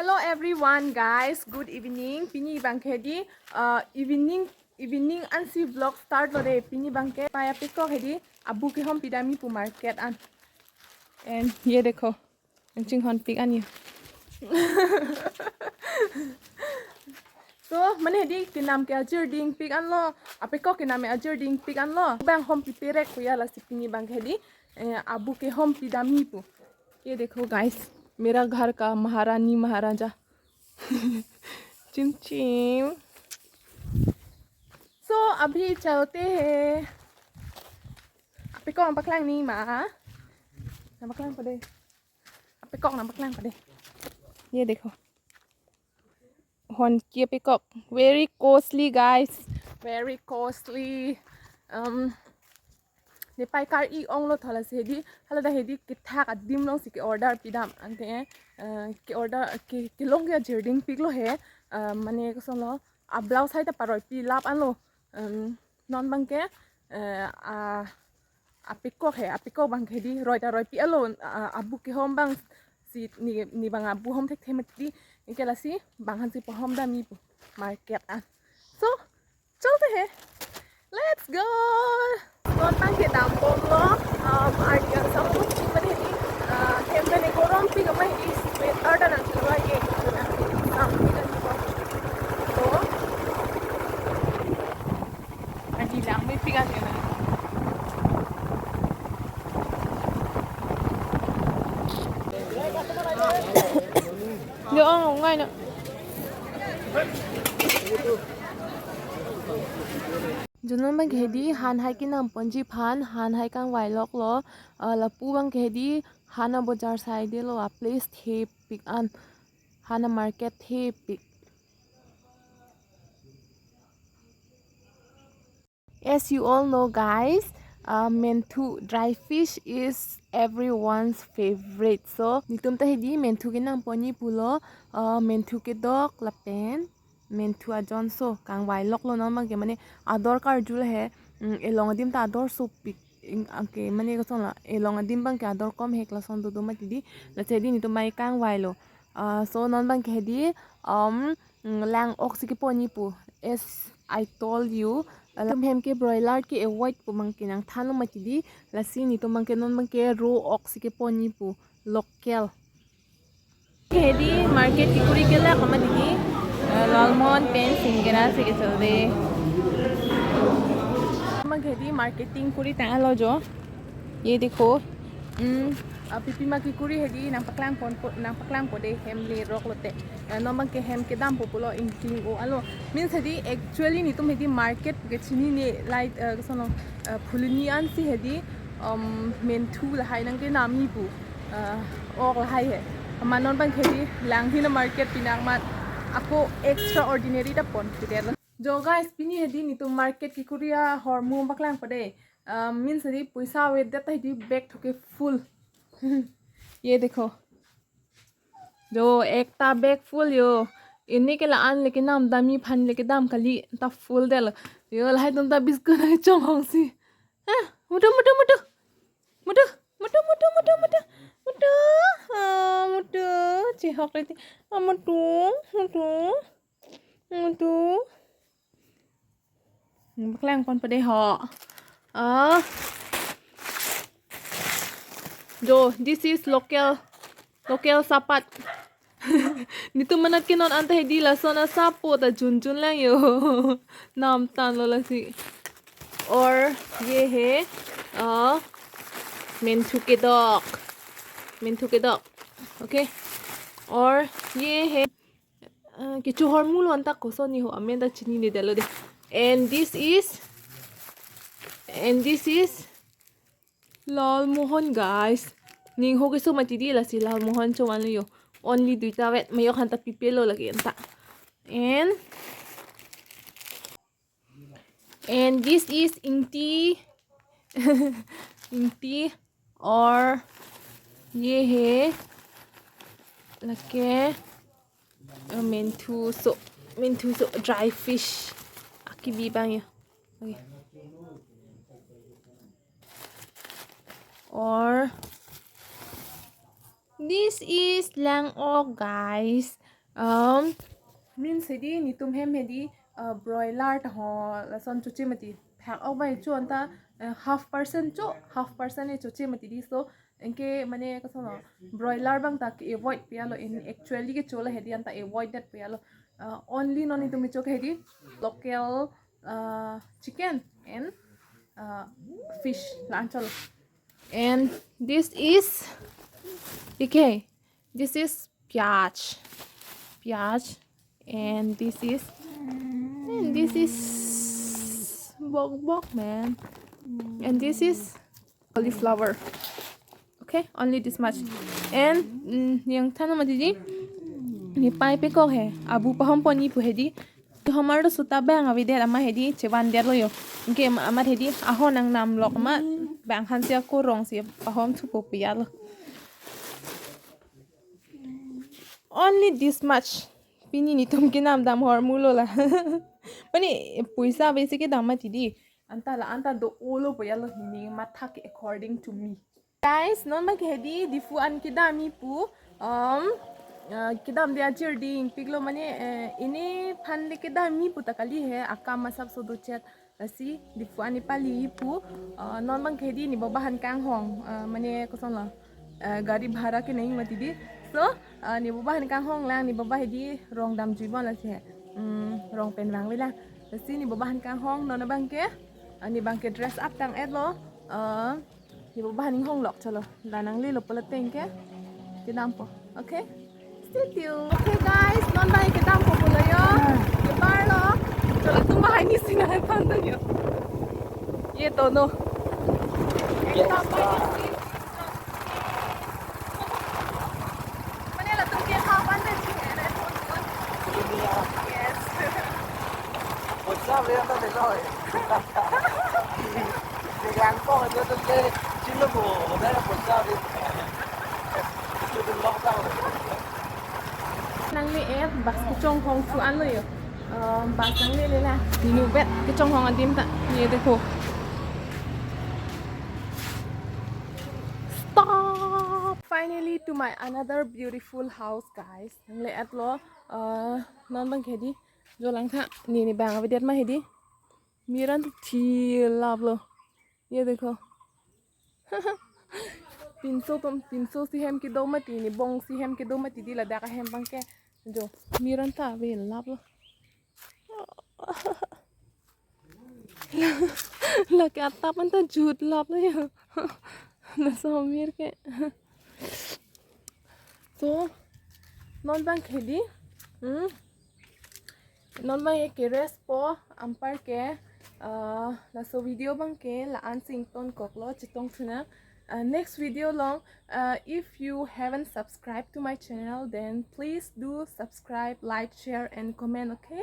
Hello everyone guys, good evening. Pini bangke di evening ansi vlog start lode pini bangke paya peko hedi abu ke hom pidami pu market an. And ye dekho chinghon pig an ye. So mane hedi kinam ke ajirding pig an lo apeko kinam ajirding pig an lo bang hom pipere kuya la sipini bangke hedi abu ke hom pidami pu. ये देखो guys मेरा घर का महारानी महाराजा चिम चिम सो अभी चलते हैं आप कौन पकड़ांग नहीं माँ ना पकड़ांग पड़े आप कौन ना पकड़ांग पड़े ये देखो हॉर्न किए peacock very costly guys very costly ने पाई कार ई ओंग लो थला से हेदी हला दा हेदी किथा का दिम लोंग सिके ऑर्डर पिदाम अंते के ऑर्डर के लोंग या जर्डिंग पिक लो है माने कसम लो आ ब्लाउज हाइता पारोय पि लाप आन लो नॉन बंके आ पिको है आ पिको बंक हेदी रोयता रोय पि अलो अबु के होम बंग सी नि बंग अबु होम थे थेमती इकेलासी बंग हंसी प होम दा मी मार्केट आ सो चलते हैं let's go non bang ke dam bom lo artian sam tu chi mane hi hem ne korom pi ga mai is with order nan chwa ye sam pi ga ko to adi lang mai pi ga ke na yo ngai na जुनों बंग हेदी हान high के नाम पंजी फान हान high Kong वाइलॉक लो लपू बंग हेदी हाना बाजार side लो आ place थे pick अन हाना market थे pick as you all know guys menthu dry fish is everyone's favorite so nitum ta hedi menthu ke naam poni pulo menthu ke dok lapen menthu ajon so kang wai lok lo na ma ke mane ador kar jul he elong adim ta ador so pik ke mane ko sona elong adim bang ke ador kom he klason do ma ti di la che di ni to mai kang wai lo so non bang ke hedi lang oxy ke poni pu as I told you alam hem ke broiler ke avoid pu mang ke nang thalo ma ti di la si ni to mang ke non mang ke raw oxy ke poni pu local hedi market ki kuri ke la kama di Lalmohan पेन सिंगेरा से के चल दे मगेदी marketing पूरी ता लो जो ये देखो पिपी मा की कुरी हेदी ना पकलांग को दे हेमली रोक लोते नमक के हेम के दाम पोपुलो इंक्लिंग ओ आलो मींस हेदी एक्चुअली नि तुम हेदी मार्केट के चिनी ने लाइट सोनो फुलनी आन सी हेदी मेंथु लहाय नंग के नामी पु ओक लहाय है मानन बंग हेदी लांग हिना मार्केट पिनांग मा आपको एक्स्ट्रा ऑर्डिनरी दा पॉन फिदेल जो गाइस पिनी हेदी नि तो मार्केट की कुरिया हॉर्मो बकलांग पड़े मींस हेदी पैसा वे देता हेदी बैग ठोके फुल ये देखो जो एक ता बैग फुल यो इन्हीं के लान लेके नाम दामी फन लेके दाम कली ता फुल देल यो लाई तुम ता बिस्कुट चोंग होंसी मुटु मुटु मुटु मुटु मुटु मुटु मुटु मुटु मुटु मुटु चिहक रही मुटु मुटु मुटु बकलांग कौन पड़े हो जो this is local sapat ni tu manat ke non anta hedi la sona sapo ta jun jun lang yo नाम तान लो लसी और ये है मेंथु के दक ओके और ये है कि चोहर मूल अंता कोसो नहीं हो अमें दा चिनी ने डालो दे and this is Lal Mohan guys ning ho ke so mati di la si Lal Mohan cho wan yo only duita wet mayo hanta pipelo lagi anta and this is inti इंटी और ये है लगे मेंथु सो ड्राई फिश आकी भी बांगे okay और This is lang guys. Means hedi ni tum hem hedi broiler ta ho la son chuchi mati phak au bai chon ta half percent e chuchi mati di so enke mane ka sono broiler bang ta ki avoid pialo in actually ke chola hedi anta avoid that pialo only noni tumi chok hedi local chicken and fish lanchol. And this is okay, this is pyaj, and this is bok man, and this is cauliflower. Okay, only this much. And yang thano matidi ni pai pe ko he abu paham poni pu hedi हमर सुता bang अभी देर अमा हेदी चेवान देर लो यो इनके अमा हेदी आहो नंग नाम लोक मा बैंग हंसिया को रोंग से पहम छुपो पिया लो only this much pini ni tum ke nam dam hor mulo la mani puisa basic ke dam ma tidi anta do olo piya lo ni ma thak according to me guys non ma hedi difu an ke dami pu kidam dia ajirding piglo mane ini phanle kidam mi putakali he akama sab so do chat asi difu ani pali pu non bang khedi ni bahan kang hong mane koson la gari bhara ke nahi mati di so ni bahan kang hong lang ni baba hedi rong dam jibon la se rong pen lang wela asi ni bahan kang hong non bang ke ani bang ke dress up tang et lo ni bahan ning hong lok chalo lanang le lo pala teng ke kidam po okay. Okay guys, non ba kita ang populo yo. Kebar lo. Chalo tumahay ni singahan pando yo. Ye to no. Manila to ke kapan na siya. Yes. What's up, Leon? That's the noise. The gang po, ito to ke chilo mo. Dahil what's up? Ito lockdown. Nang li bas ke chong hong chu an lo yo bas nang li la ni vet ke chong hong adim ta ye dekho stop finally to my another beautiful house guys nang li lo non bang hedi jo lang tha ni bang abidet ma hedi miran thi lab lo ye dekho pinso si hem ki do mati ni bong si hem ki do mati di la da ka hem bang ke jo miran ta ve lab lo la ka ta pan ta jut lab lo ya na so mir ke so non bang khedi non bang ke res po ampar ke la so video bang ke la an sing ton koklo chitong thuna next video long if you haven't subscribed to my channel then please do subscribe, like, share and comment, okay?